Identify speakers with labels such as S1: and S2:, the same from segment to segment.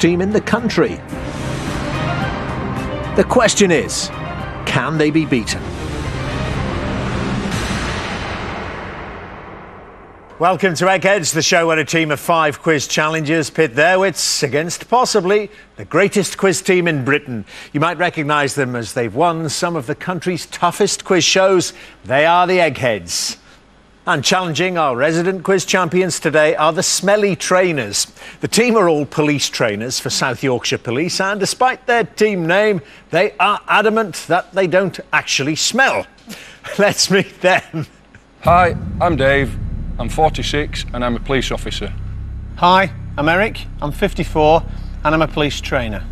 S1: team in the country. The question is, can they be beaten? Welcome to Eggheads, the show where a team of 5 quiz challengers pit their wits against possibly the greatest quiz team in Britain. You might recognise them as they've won some of the country's toughest quiz shows. They are the Eggheads. And challenging our resident quiz champions today are the Smelly Trainers. The team are all police trainers for South Yorkshire Police, and despite their team name, they are adamant that they don't actually smell. Let's meet them.
S2: Hi, I'm Dave. I'm 46 and I'm a police officer.
S3: Hi, I'm Eric. I'm 54 and I'm a police trainer.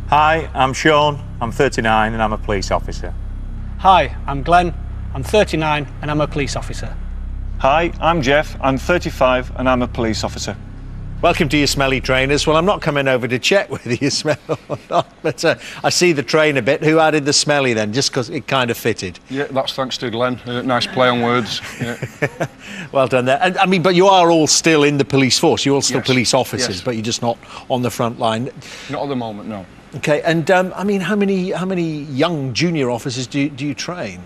S4: Hi, I'm Sean. I'm 39 and I'm a police officer.
S5: Hi, I'm Glenn. I'm 39 and I'm a police officer.
S6: Hi, I'm Jeff. I'm 35 and I'm a police officer.
S1: Welcome to your Smelly Trainers. Well, I'm not coming over to check whether you smell or not, but I see the trainer bit. Who added the smelly then, just because it kind of fitted?
S2: Yeah, that's thanks to Glenn. Nice play on words. Yeah.
S1: Well done there. And, I mean, but you are all still in the police force. You're all still police officers,
S2: yes.
S1: But you're just not on the front line.
S2: Not at the moment, no.
S1: Okay, and I mean, how many young junior officers do you train?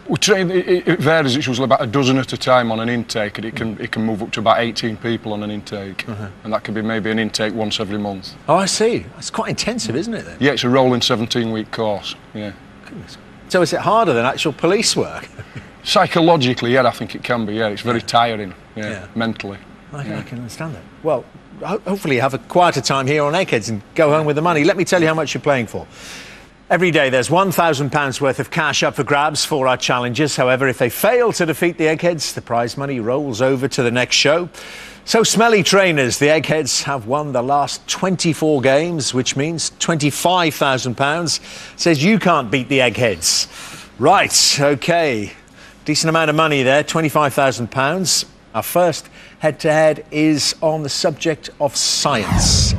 S2: We train. It varies. It's usually about a dozen at a time on an intake, and it can move up to about 18 people on an intake, and that can be maybe an intake once every month.
S1: Oh, I see. It's quite intensive, isn't it then?
S2: Yeah, it's a rolling 17-week course. Yeah.
S1: Goodness. So is it harder than actual police work?
S2: Psychologically, yeah, I think it can be. Yeah, it's very tiring. Yeah. Mentally.
S1: I can understand that. Well, hopefully you have a quieter time here on Eggheads and go home with the money. Let me tell you how much you're playing for. Every day there's £1,000 worth of cash up for grabs for our challengers. However, if they fail to defeat the Eggheads, the prize money rolls over to the next show. So, Smelly Trainers, the Eggheads have won the last 24 games, which means £25,000. Says you can't beat the Eggheads. Right, OK. Decent amount of money there, £25,000. Our first head-to-head is on the subject of science.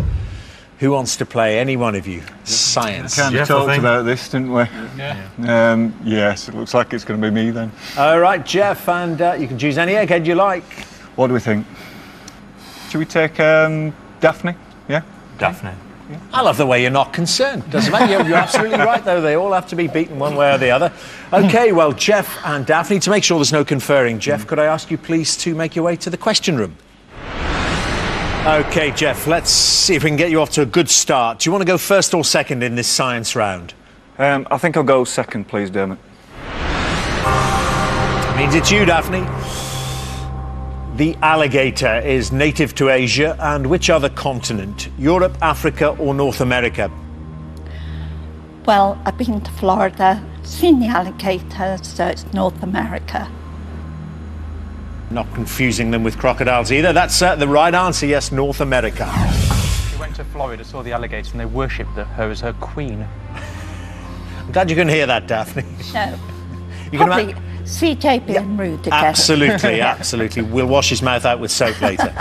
S1: Who wants to play? Any one of you? Science.
S6: We kind of talked about this, didn't we?
S5: Yeah.
S6: Yes, it looks like it's going to be me then.
S1: All right, Jeff, and you can choose any egghead you like.
S6: What do we think? Should we take Daphne? Yeah?
S4: Daphne.
S6: Yeah.
S1: I love the way you're not concerned. Doesn't matter. You're absolutely right, though. They all have to be beaten one way or the other. OK, well, Jeff and Daphne, to make sure there's no conferring, Jeff, could I ask you please to make your way to the question room? OK, Jeff, let's see if we can get you off to a good start. Do you want to go first or second in this science round?
S6: I think I'll go second, please, Dermot.
S1: Means it's you, Daphne. The alligator is native to Asia and which other continent? Europe, Africa or North America?
S7: Well, I've been to Florida, seen the alligator, so it's North America.
S1: Not confusing them with crocodiles either. That's the right answer, yes, North America.
S8: She went to Florida, saw the alligator, and they worshipped her as her queen.
S1: I'm glad you can hear that, Daphne.
S7: No,
S1: You
S7: probably CJ being rude again.
S1: Absolutely, absolutely. We'll wash his mouth out with soap later.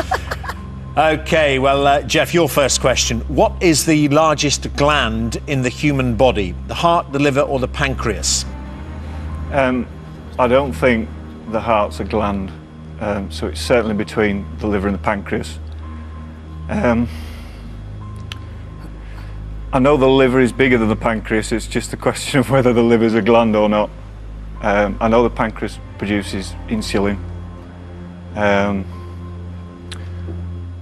S1: OK, well, Jeff, your first question. What is the largest gland in the human body? The heart, the liver or the pancreas?
S6: I don't think the heart's a gland. So it's certainly between the liver and the pancreas. I know the liver is bigger than the pancreas, it's just a question of whether the liver's a gland or not. I know the pancreas produces insulin.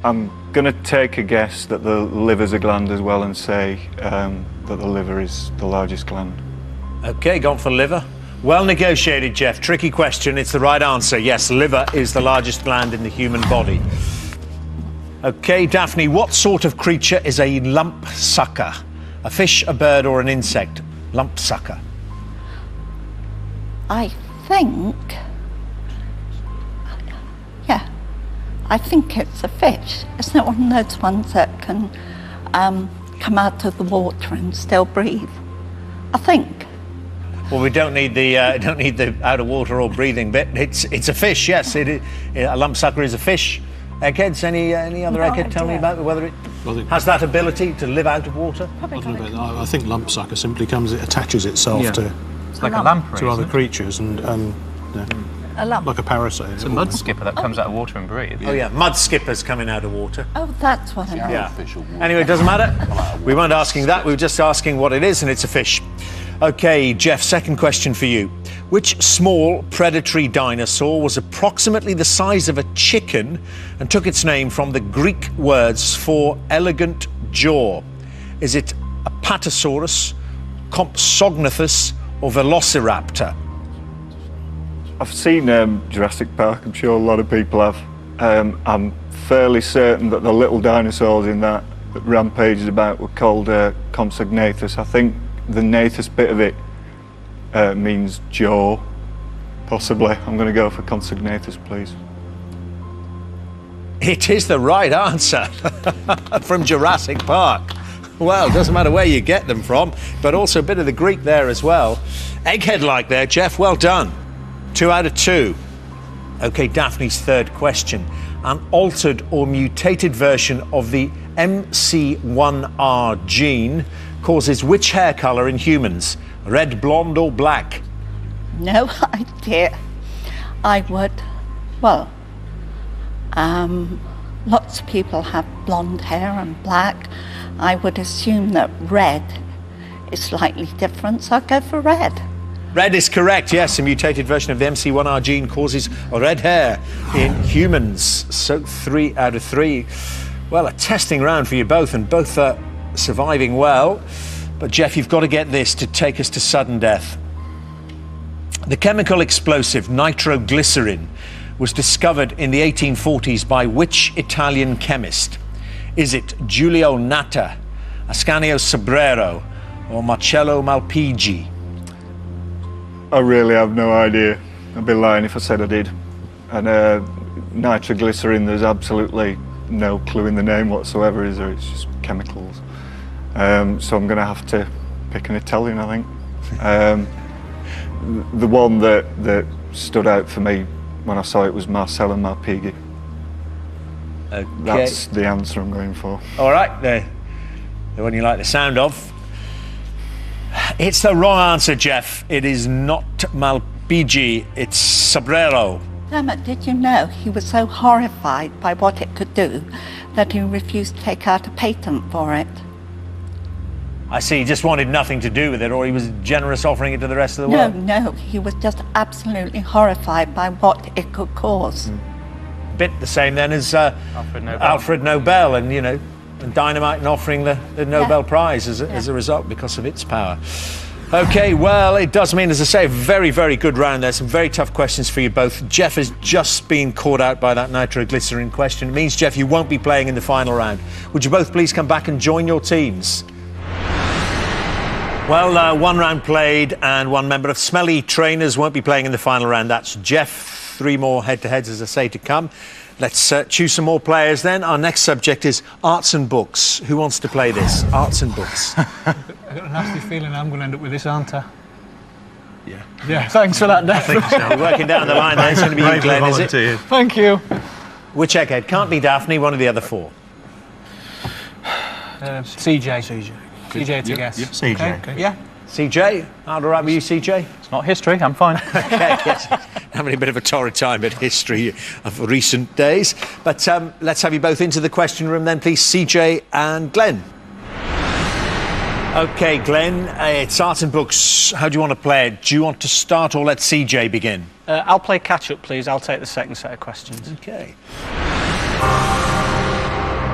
S6: I'm going to take a guess that the liver's a gland as well and say that the liver is the largest gland.
S1: OK, gone for liver. Well negotiated, Jeff. Tricky question. It's the right answer. Yes, liver is the largest gland in the human body. OK, Daphne, what sort of creature is a lump sucker? A fish, a bird or an insect? Lump sucker.
S7: I think, yeah, I think it's a fish. Isn't it one of those ones that can come out of the water and still breathe? I think.
S1: Well, we don't need the out of water or breathing bit. It's a fish, yes. A lump sucker is a fish. Eggheads, any other egghead tell me about whether it has that ability to live out of water?
S5: I think lump sucker simply attaches itself to
S8: It's like a lamprey.
S5: To other creatures and
S7: A lump.
S5: Like a parasite.
S8: It's a mud skipper that comes out of water and breathes.
S1: Oh yeah, mud skippers coming out of water.
S7: Oh, that's what I meant.
S1: Yeah. Anyway, it doesn't matter. We weren't asking that. We were just asking what it is, and it's a fish. Okay, Jeff, second question for you. Which small predatory dinosaur was approximately the size of a chicken and took its name from the Greek words for elegant jaw? Is it Apatosaurus, Compsognathus, or Velociraptor?
S6: I've seen Jurassic Park, I'm sure a lot of people have. I'm fairly certain that the little dinosaurs in that rampages about were called Compsognathus. I think the Nathus bit of it means jaw, possibly. I'm going to go for Compsognathus, please.
S1: It is the right answer from Jurassic Park. Well, doesn't matter where you get them from, but also a bit of the Greek there as well. Egghead-like there, Jeff, well done. 2 out of 2. Okay, Daphne's third question. An altered or mutated version of the MC1R gene causes which hair colour in humans? Red, blonde or black?
S7: No idea. I would, well, lots of people have blonde hair and black. I would assume that red is slightly different, so I'd go for red.
S1: Red is correct, yes. A mutated version of the MC1R gene causes red hair in humans. So 3 out of 3. Well, a testing round for you both, and both are surviving well. But Jeff, you've got to get this to take us to sudden death. The chemical explosive nitroglycerin was discovered in the 1840s by which Italian chemist? Is it Giulio Natta, Ascanio Sobrero, or Marcello Malpighi?
S6: I really have no idea. I'd be lying if I said I did. And nitroglycerin, there's absolutely no clue in the name whatsoever, is there? It's just chemicals. So I'm going to have to pick an Italian, I think. The one that stood out for me when I saw it was Marcello Malpighi.
S1: Okay.
S6: That's the answer I'm going for.
S1: All right, the one you like the sound of. It's the wrong answer, Jeff. It is not Malpighi, it's Sobrero.
S7: Dermot, did you know he was so horrified by what it could do that he refused to take out a patent for it?
S1: I see, he just wanted nothing to do with it, or he was generous offering it to the rest of the world.
S7: No, he was just absolutely horrified by what it could cause.
S1: Bit the same then as Alfred Nobel and, and dynamite and offering the Nobel Prize as a result because of its power. Okay, well, it does mean, as I say, a very, very good round there. Some very tough questions for you both. Jeff has just been caught out by that nitroglycerin question. It means, Jeff, you won't be playing in the final round. Would you both please come back and join your teams? Well, one round played and one member of Smelly Trainers won't be playing in the final round. That's Jeff. 3 more head-to-heads, as I say, to come. Let's choose some more players then. Our next subject is arts and books. Who wants to play this? Arts and books.
S5: I've got a nasty feeling I'm going to end up with this, aren't I?
S1: Yeah.
S5: Yeah, thanks for that, Dave.
S1: I think so. Working down the line there. It's going to be you, Glenn, is it?
S5: Thank you.
S1: Which Egghead? Can't be Daphne, one of the other 4.
S5: CJ. CJ to guess.
S4: CJ.
S5: Okay. Yeah.
S1: CJ? All right with you, CJ?
S8: It's not history, I'm fine.
S1: Okay, yes. Having a bit of a torrid time at history of recent days. But let's have you both into the question room then, please, CJ and Glenn. OK, Glenn, it's arts and books. How do you want to play it? Do you want to start or let CJ begin?
S5: I'll play catch-up, please. I'll take the second set of questions.
S1: OK.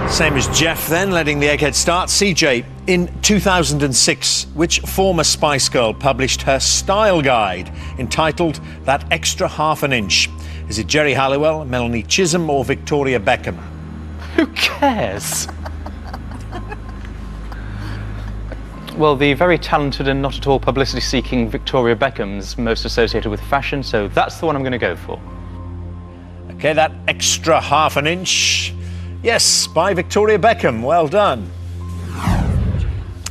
S1: Same as Jeff then, letting the Egghead start. CJ, in 2006, which former Spice Girl published her style guide entitled That Extra Half an Inch? Is it Jerry Halliwell, Melanie Chisholm or Victoria Beckham?
S8: Who cares? Well, the very talented and not at all publicity-seeking Victoria Beckham's most associated with fashion, so that's the one I'm going to go for.
S1: OK, that extra half an inch. Yes, by Victoria Beckham. Well done.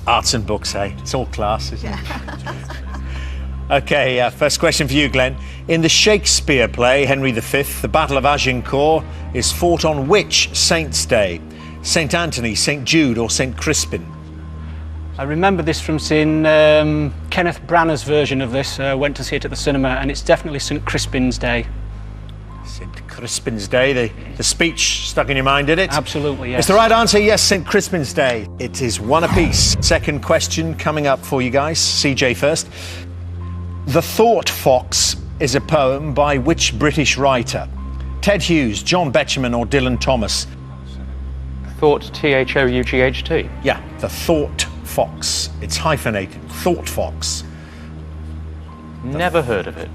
S1: Arts and books, eh? It's all class, isn't it? OK, first question for you, Glenn. In the Shakespeare play, Henry V, the Battle of Agincourt is fought on which saint's day? St. Anthony, St. Jude or St. Crispin?
S5: I remember this from seeing Kenneth Branagh's version of this. Went to see it at the cinema, and it's definitely St Crispin's Day.
S1: St Crispin's Day, the speech stuck in your mind, did it?
S5: Absolutely, yes.
S1: It's the right answer, yes, St Crispin's Day. It is one apiece. Second question coming up for you guys. CJ first. The Thought Fox is a poem by which British writer? Ted Hughes, John Betjeman or Dylan Thomas?
S8: Thought Thought.
S1: Yeah, The Thought Fox. It's hyphenated. Thought Fox.
S8: Never heard of it.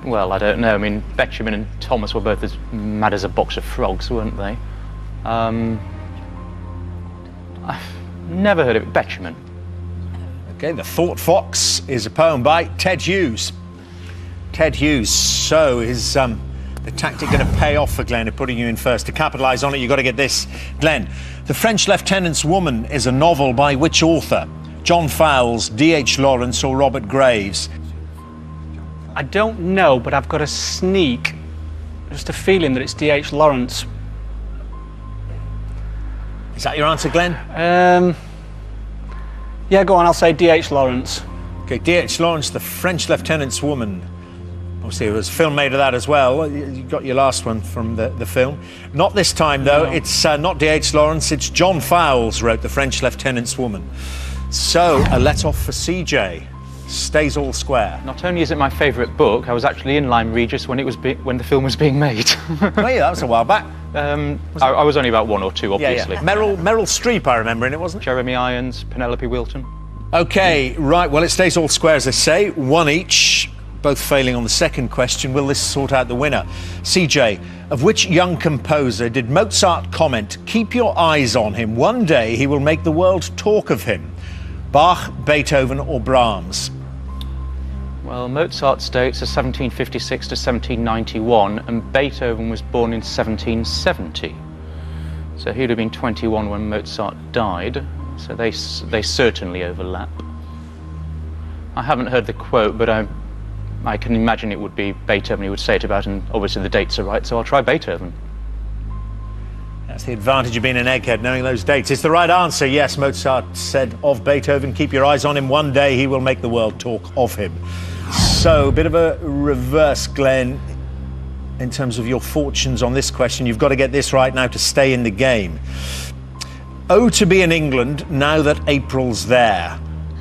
S8: Well, I don't know. I mean, Betjeman and Thomas were both as mad as a box of frogs, weren't they? I've never heard of it. Betjeman.
S1: Okay, The Thought Fox is a poem by Ted Hughes. Ted Hughes. So is the tactic going to pay off for Glenn of putting you in first? To capitalise on it, you've got to get this. Glenn, The French Lieutenant's Woman is a novel by which author? John Fowles, D.H. Lawrence or Robert Graves?
S5: I don't know, but I've got a sneak, just a feeling that it's D.H. Lawrence.
S1: Is that your answer, Glenn?
S5: Yeah, go on, I'll say D.H. Lawrence.
S1: Okay, D.H. Lawrence, The French Lieutenant's Woman. Obviously, there was a film made of that as well. You got your last one from the film. Not this time, though. No. It's not D.H. Lawrence. It's John Fowles wrote The French Lieutenant's Woman. So, a let-off for CJ. Stays all square.
S8: Not only is it my favourite book, I was actually in Lyme Regis when the film was being made.
S1: Oh yeah, that was a while back.
S8: I was only about 1 or 2, obviously.
S1: Yeah. Meryl Streep, I remember, in it, wasn't it?
S8: Jeremy Irons, Penelope Wilton.
S1: Okay, right, well, it stays all square, as they say. One each, both failing on the second question. Will this sort out the winner? CJ, of which young composer did Mozart comment, "Keep your eyes on him, one day he will make the world talk of him"? Bach, Beethoven or Brahms?
S8: Well, Mozart's dates are 1756 to 1791, and Beethoven was born in 1770. So he'd have been 21 when Mozart died, so they certainly overlap. I haven't heard the quote, but I can imagine it would be Beethoven he would say it about, and obviously the dates are right, so I'll try Beethoven.
S1: That's the advantage of being an egghead, knowing those dates. It's the right answer, yes. Mozart said of Beethoven, "Keep your eyes on him, one day he will make the world talk of him." So, a bit of a reverse, Glenn, in terms of your fortunes on this question. You've got to get this right now to stay in the game. "Oh, to be in England, now that April's there,"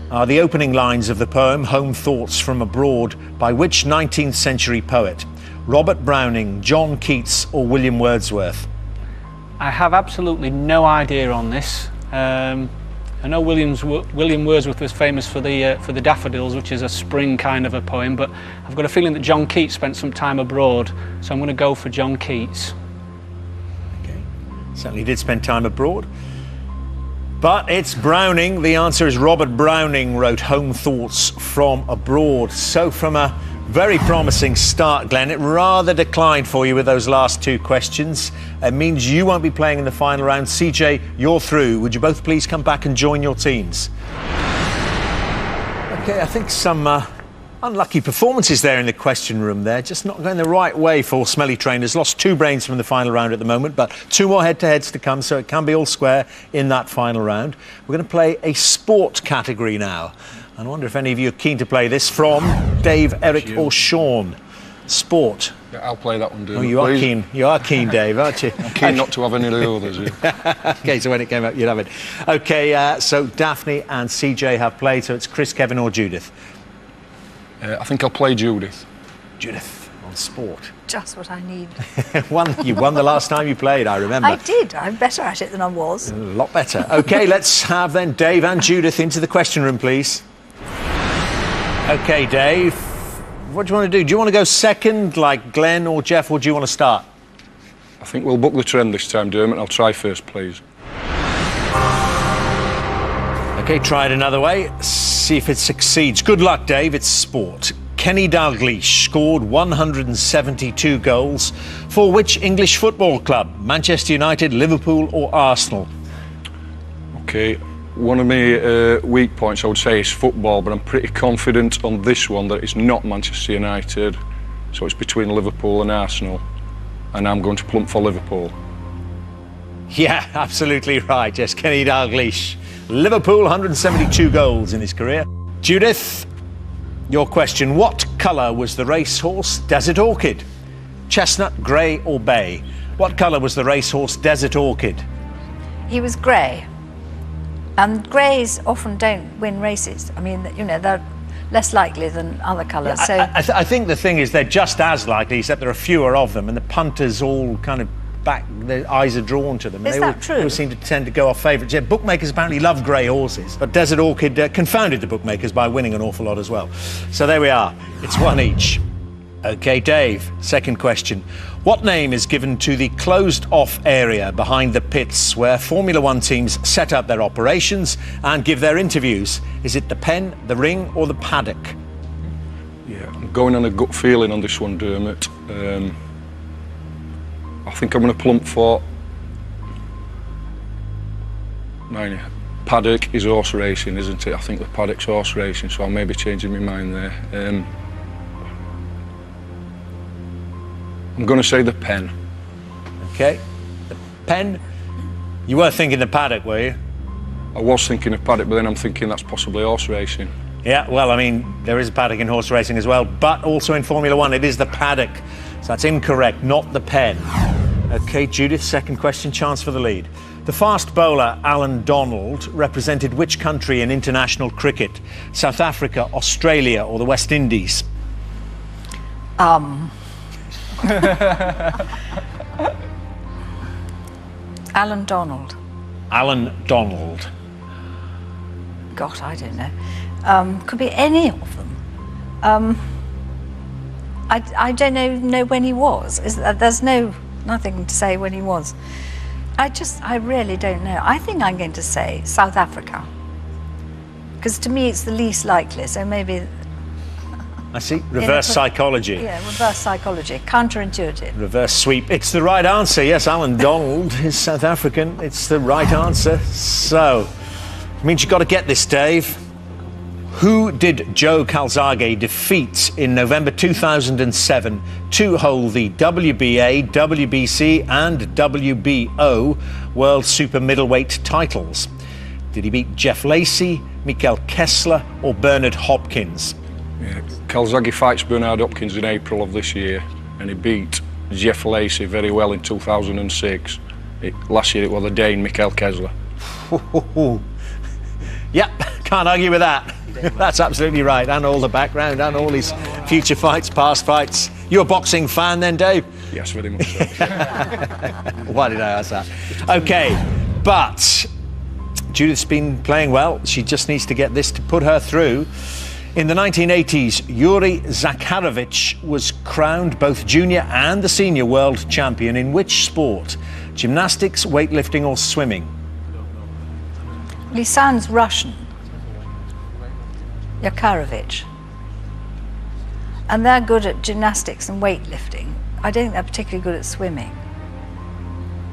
S1: are the opening lines of the poem Home Thoughts from Abroad by which 19th century poet? Robert Browning, John Keats or William Wordsworth?
S5: I have absolutely no idea on this. I know William Wordsworth was famous for the Daffodils, which is a spring kind of a poem, but I've got a feeling that John Keats spent some time abroad, so I'm going to go for John Keats.
S1: Okay, certainly did spend time abroad. But it's Browning. The answer is Robert Browning wrote Home Thoughts from Abroad. So from a very promising start, Glenn, it rather declined for you with those last 2 questions. It means you won't be playing in the final round. CJ, you're through. Would you both please come back and join your teams? Okay, I think some unlucky performances there in the question room there. Just not going the right way for Smelly Trainers. Lost 2 brains from the final round at the moment, but 2 more head-to-heads to come, so it can be all square in that final round. We're going to play a sport category now. I wonder if any of you are keen to play this. From Dave, Eric or Sean. Sport.
S2: Yeah, I'll play that one, dude.
S1: Oh, you are keen. You are keen, Dave, aren't you?
S2: I'm keen not to have any of the others. Yeah.
S1: Okay, so when it came out, you'd have it. Okay, so Daphne and CJ have played, so it's Chris, Kevin or Judith?
S2: I think I'll play Judith.
S1: Judith, on sport.
S9: Just what I need.
S1: You won the last time you played, I remember.
S9: I did. I'm better at it than I was.
S1: A lot better. Okay, let's have then Dave and Judith into the question room, please. Okay, Dave, what do you want to do? Do you want to go second, like Glenn or Jeff, or do you want to start?
S2: I think we'll buck the trend this time, Dermot. I'll try first, please.
S1: Okay, try it another way. See if it succeeds. Good luck, Dave. It's sport. Kenny Dalglish scored 172 goals for which English football club? Manchester United, Liverpool or Arsenal?
S2: Okay, one of my weak points I would say is football, but I'm pretty confident on this one that it's not Manchester United, so it's between Liverpool and Arsenal, and I'm going to plump for Liverpool.
S1: Yeah, absolutely right. Yes, Kenny Dalglish. Liverpool, 172 goals in his career. Judith, your question. What colour was the racehorse Desert Orchid? Chestnut, grey or bay? What colour was the racehorse Desert Orchid?
S9: He was grey. And greys often don't win races. I mean, you know, they're less likely than other colours.
S1: I think the thing is they're just as likely, except there are fewer of them, and the punters all kind of their eyes are drawn to them.
S9: Is that true?
S1: They all seem to tend to go off favourites. Yeah, bookmakers apparently love grey horses, but Desert Orchid confounded the bookmakers by winning an awful lot as well. So there we are. It's one each. OK, Dave, second question. What name is given to the closed-off area behind the pits where Formula One teams set up their operations and give their interviews? Is it the pen, the ring or the paddock?
S2: Yeah, I'm going on a gut feeling on this one, Dermot. I think I'm going to plump for... Paddock is horse racing, isn't it? I think the paddock's horse racing, so I may be changing my mind there. I'm going to say the pen.
S1: OK, the pen. You were thinking the paddock, were you?
S2: I was thinking of paddock, but then I'm thinking that's possibly horse racing.
S1: Yeah, well, I mean, there is a paddock in horse racing as well, but also in Formula One, it is the paddock. So that's incorrect, not the pen. OK, Judith, second question, chance for the lead. The fast bowler Alan Donald represented which country in international cricket? South Africa, Australia or the West Indies?
S9: Alan Donald.
S1: Alan Donald.
S9: God, I don't know. Could be any of them. I don't know when he was. There's nothing to say when he was. I really don't know. I think I'm going to say South Africa. Because to me it's the least likely, so maybe...
S1: I see. Reverse psychology.
S9: Yeah, reverse psychology. Counterintuitive.
S1: Reverse sweep. It's the right answer. Yes, Alan Donald is South African. It's the right answer. So, it means you've got to get this, Dave. Who did Joe Calzaghe defeat in November 2007 to hold the WBA, WBC and WBO World Super Middleweight titles? Did he beat Jeff Lacey, Mikael Kessler or Bernard Hopkins?
S2: Yeah, Calzaghe fights Bernard Hopkins in April of this year, and he beat Jeff Lacey very well in 2006. Last year it was the Dane, Mikael Kessler.
S1: Yep, can't argue with that. That's absolutely right, and all the background, and all his future fights, past fights. You're a boxing fan then, Dave?
S2: Yes, very much so.
S1: Why did I ask that? OK, but Judith's been playing well. She just needs to get this to put her through. In the 1980s, Yuri Zakharovich was crowned both junior and the senior world champion in which sport? Gymnastics, weightlifting or swimming?
S9: Well, he sounds Russian. Zakharovich. And they're good at gymnastics and weightlifting. I don't think they're particularly good at swimming.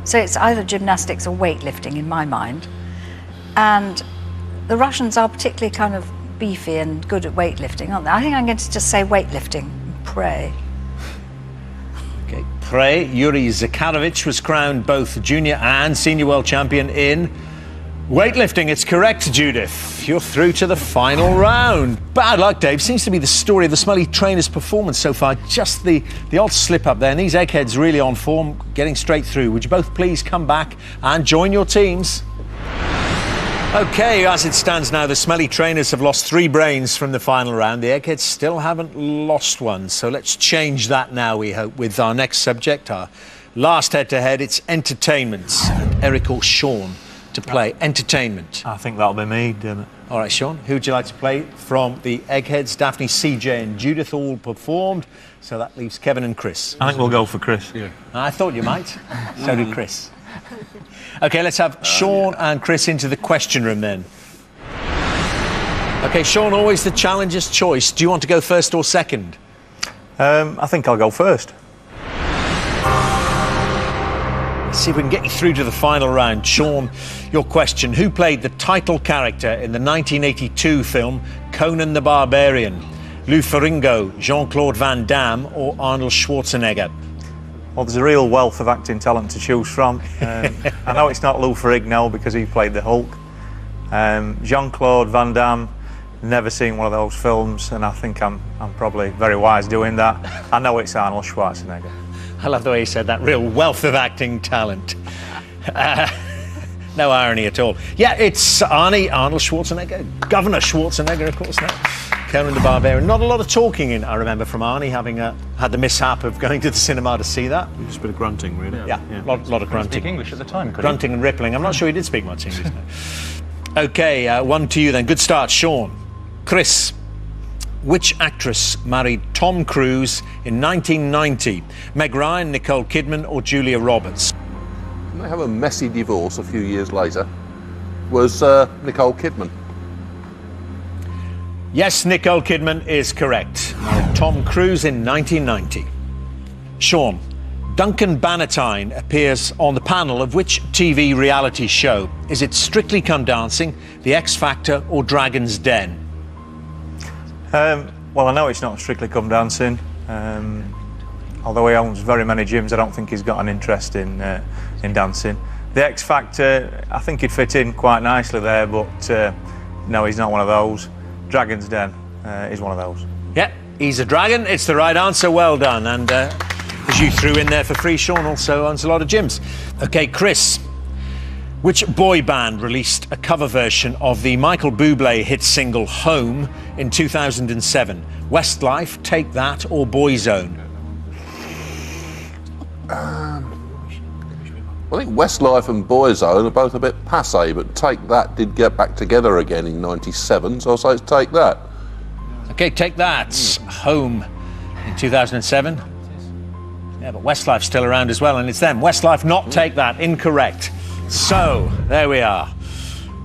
S9: So it's either gymnastics or weightlifting in my mind. And the Russians are particularly kind of beefy and good at weightlifting, aren't they? I think I'm going to just say weightlifting and pray.
S1: Okay, pray. Yuri Zakharovich was crowned both junior and senior world champion in weightlifting. It's correct, Judith. You're through to the final round. Bad luck, Dave. Seems to be the story of the Smelly Trainer's performance so far. Just the odd slip up there. And these Eggheads really on form, getting straight through. Would you both please come back and join your teams? OK, as it stands now, the Smelly Trainers have lost 3 brains from the final round. The Eggheads still haven't lost one. So let's change that now, we hope, with our next subject, our last head-to-head. It's entertainment. And Eric or Sean to play entertainment.
S4: I think that'll be me, Dermot.
S1: All right, Sean, who would you like to play from the Eggheads? Daphne, CJ and Judith all performed. So that leaves Kevin and Chris.
S4: I think we'll go for Chris.
S2: Yeah.
S1: I thought you might. So did Chris. OK, let's have Sean and Chris into the question room then. OK, Sean, always the challenger's choice. Do you want to go first or second?
S4: I think I'll go first.
S1: Let's see if we can get you through to the final round. Sean, your question. Who played the title character in the 1982 film Conan the Barbarian? Lou Ferrigno, Jean-Claude Van Damme or Arnold Schwarzenegger?
S4: Well, there's a real wealth of acting talent to choose from. I know it's not Lou Ferrigno because he played the Hulk. Jean-Claude Van Damme, never seen one of those films, and I think I'm probably very wise doing that. I know it's Arnold Schwarzenegger.
S1: I love the way you said that, real wealth of acting talent. No irony at all. Yeah, it's Arnold Schwarzenegger, Governor Schwarzenegger, of course, now. Conan the Barbarian. Not a lot of talking in, I remember, from Arnie, having had the mishap of going to the cinema to see that.
S10: Just a bit of grunting, really.
S1: Yeah, lot of grunting.
S8: Speak English at the time, could
S1: Grunting and rippling. I'm not sure he did speak much English. No. OK, one to you then. Good start, Sean. Chris, which actress married Tom Cruise in 1990? Meg Ryan, Nicole Kidman or Julia Roberts?
S11: They have a messy divorce a few years later. Was Nicole Kidman.
S1: Yes, Nicole Kidman is correct. Married Tom Cruise in 1990. Sean, Duncan Bannatyne appears on the panel of which TV reality show? Is it Strictly Come Dancing, The X Factor or Dragon's Den?
S4: Well, I know it's not Strictly Come Dancing. Although he owns very many gyms, I don't think he's got an interest in dancing. The X Factor, I think he'd fit in quite nicely there, but no, he's not one of those. Dragon's Den is one of those.
S1: Yeah, he's a dragon. It's the right answer. Well done. And as you threw in there for free, Sean also owns a lot of gyms. OK, Chris, which boy band released a cover version of the Michael Bublé hit single Home in 2007? Westlife, Take That or Boyzone?
S11: I think Westlife and Boyzone are both a bit passé, but Take That did get back together again in '97, so I'll say it's Take That.
S1: OK, Take That. Home in 2007. Yeah, but Westlife's still around as well, and it's them. Westlife, not Take That. Incorrect. So, there we are.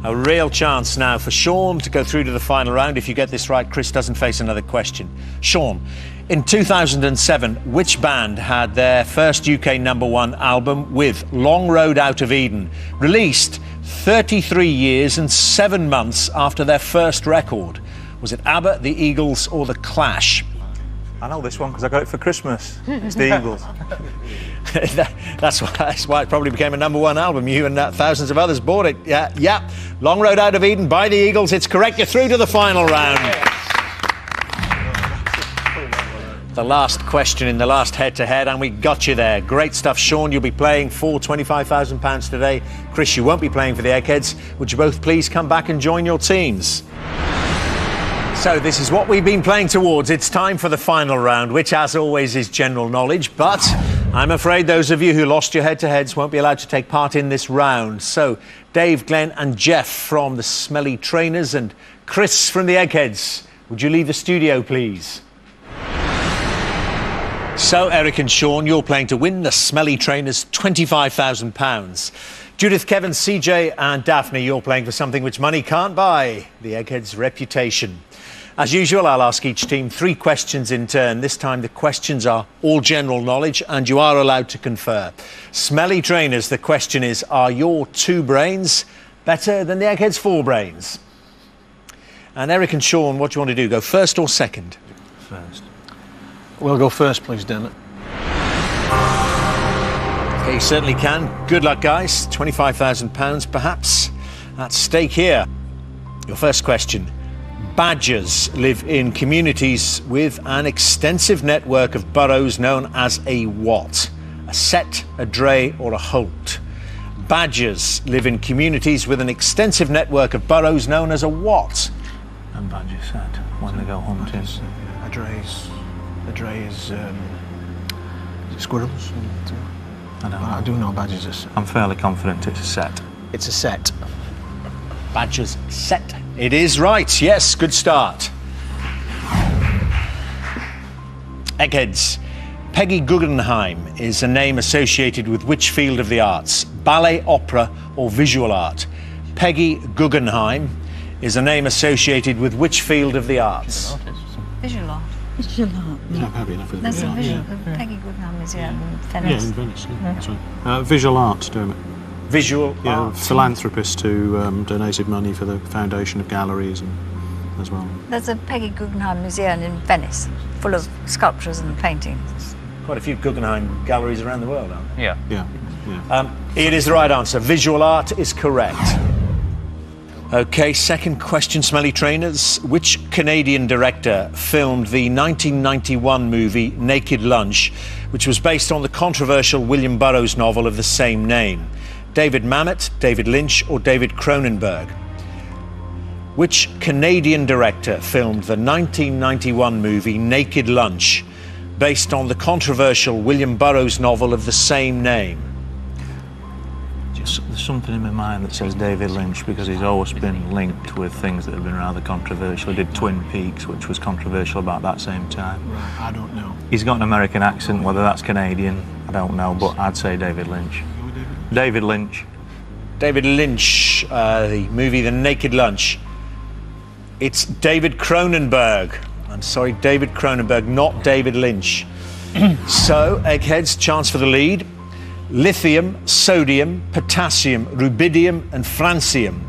S1: A real chance now for Sean to go through to the final round. If you get this right, Chris doesn't face another question. Sean, in 2007, which band had their first UK #1 album with Long Road Out of Eden, released 33 years and 7 months after their first record? Was it ABBA, the Eagles or the Clash?
S4: I know this one because I got it for Christmas. It's the Eagles.
S1: That's why it probably became a #1 album. You and thousands of others bought it. Yeah. Long Road Out of Eden by the Eagles. It's correct. You're through to the final round. The last question in the last head-to-head, and we got you there. Great stuff, Sean. You'll be playing for £25,000 today. Chris, you won't be playing for the Eggheads. Would you both please come back and join your teams? So this is what we've been playing towards. It's time for the final round, which, as always, is general knowledge. But I'm afraid those of you who lost your head-to-heads won't be allowed to take part in this round. So Dave, Glenn and Jeff from the Smelly Trainers and Chris from the Eggheads, would you leave the studio, please? So, Eric and Sean, you're playing to win the Smelly Trainers £25,000. Judith, Kevin, CJ and Daphne, you're playing for something which money can't buy, the Eggheads' reputation. As usual, I'll ask each team 3 questions in turn. This time the questions are all general knowledge and you are allowed to confer. Smelly Trainers, the question is, are your 2 brains better than the Eggheads' 4 brains? And Eric and Sean, what do you want to do? Go first or second?
S3: First. We'll go first, please, Dermot.
S1: Okay, you certainly can. Good luck, guys. £25,000 perhaps at stake here. Your first question. Badgers live in communities with an extensive network of burrows known as a what? A set, a dray or a holt? Badgers live in communities with an extensive network of burrows known as a what?
S4: And badgers said when they go hunting.
S3: A dray is squirrels.
S4: I
S3: do know badgers are set.
S4: I'm fairly confident it's a set.
S3: It's a set.
S1: Badgers set. It is right. Yes, good start. Eggheads. Peggy Guggenheim is a name associated with which field of the arts? Ballet, opera or visual art? Peggy Guggenheim is a name associated with which field of the arts?
S9: Visual art.
S7: Visual art.
S9: There's a visual. Peggy Guggenheim Museum in Venice.
S10: Yeah, in Venice. Yeah, that's right. Visual art, Dermot.
S1: Visual art.
S10: Philanthropist who donated money for the foundation of galleries and as well.
S9: There's a Peggy Guggenheim Museum in Venice, full of sculptures and paintings.
S1: Quite a few Guggenheim galleries around the world, aren't there?
S8: Yeah.
S1: It is the right answer. Visual art is correct. Okay, second question, Smelly Trainers. Which Canadian director filmed the 1991 movie Naked Lunch, which was based on the controversial William Burroughs novel of the same name? David Mamet, David Lynch, or David Cronenberg? Which Canadian director filmed the 1991 movie Naked Lunch, based on the controversial William Burroughs novel of the same name?
S4: There's something in my mind that says David Lynch, because he's always been linked with things that have been rather controversial. He did Twin Peaks, which was controversial about that same time.
S10: Right, I don't know.
S4: He's got an American accent, whether that's Canadian, I don't know, but I'd say David Lynch. David Lynch.
S1: David Lynch, the movie The Naked Lunch. It's David Cronenberg. I'm sorry, David Cronenberg, not David Lynch. So, Eggheads, chance for the lead. Lithium, sodium, potassium, rubidium and francium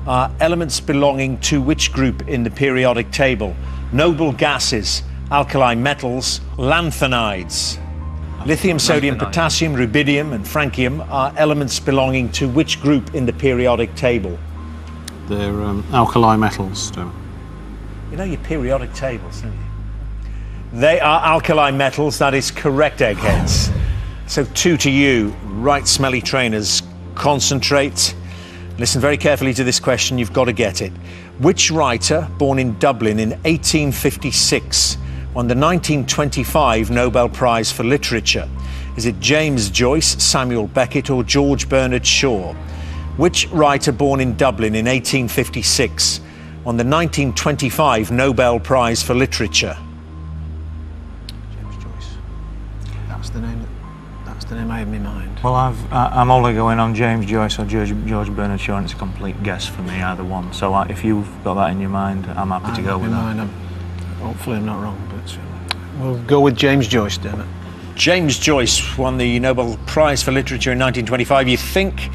S1: are elements belonging to which group in the periodic table? Noble gases, alkali metals, lanthanides. Lithium, sodium, potassium, rubidium and francium are elements belonging to which group in the periodic table?
S10: They're alkali metals. So.
S1: You know your periodic tables, don't you? They are alkali metals, that is correct, Eggheads. So 2 to you. Right, Smelly Trainers, concentrate. Listen very carefully to this question, you've got to get it. Which writer, born in Dublin in 1856, won the 1925 Nobel Prize for Literature? Is it James Joyce, Samuel Beckett or George Bernard Shaw? Which writer born in Dublin in 1856 won the 1925 Nobel Prize for Literature?
S3: James Joyce. That's the name I have in my mind.
S4: Well, I'm only going on James Joyce or George Bernard Shaw, and it's a complete guess for me, either one. So if you've got that in your mind, I'm happy to go with that.
S3: Hopefully I'm not wrong, but we'll go with James Joyce, damn it.
S1: James Joyce won the Nobel Prize for Literature in 1925. You think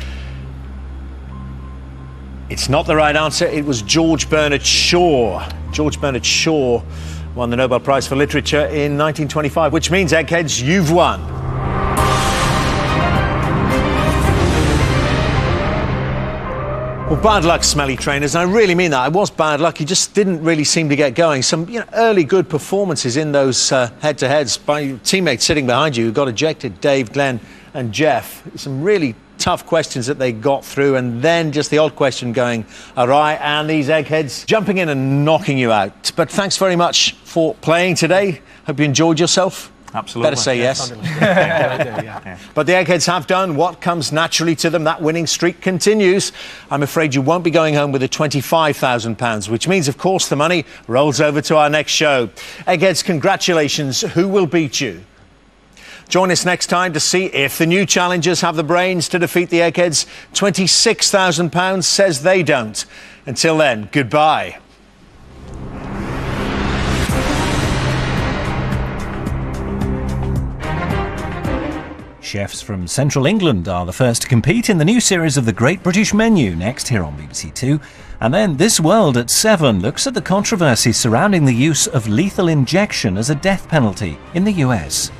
S1: it's not the right answer. It was George Bernard Shaw. George Bernard Shaw won the Nobel Prize for Literature in 1925, which means, Eggheads, you've won. Well, bad luck, Smelly Trainers. And I really mean that. It was bad luck. You just didn't really seem to get going. Some early good performances in those head-to-heads by your teammates sitting behind you who got ejected, Dave, Glenn and Jeff. Some really tough questions that they got through, and then just the odd question going awry, and these Eggheads jumping in and knocking you out. But thanks very much for playing today. Hope you enjoyed yourself.
S4: Absolutely.
S1: Better say yes. But the Eggheads have done what comes naturally to them. That winning streak continues. I'm afraid you won't be going home with the £25,000, which means, of course, the money rolls over to our next show. Eggheads, congratulations. Who will beat you? Join us next time to see if the new challengers have the brains to defeat the Eggheads. £26,000 says they don't. Until then, goodbye.
S12: Chefs from Central England are the first to compete in the new series of The Great British Menu, next here on BBC Two. And then This World at 7 looks at the controversy surrounding the use of lethal injection as a death penalty in the US.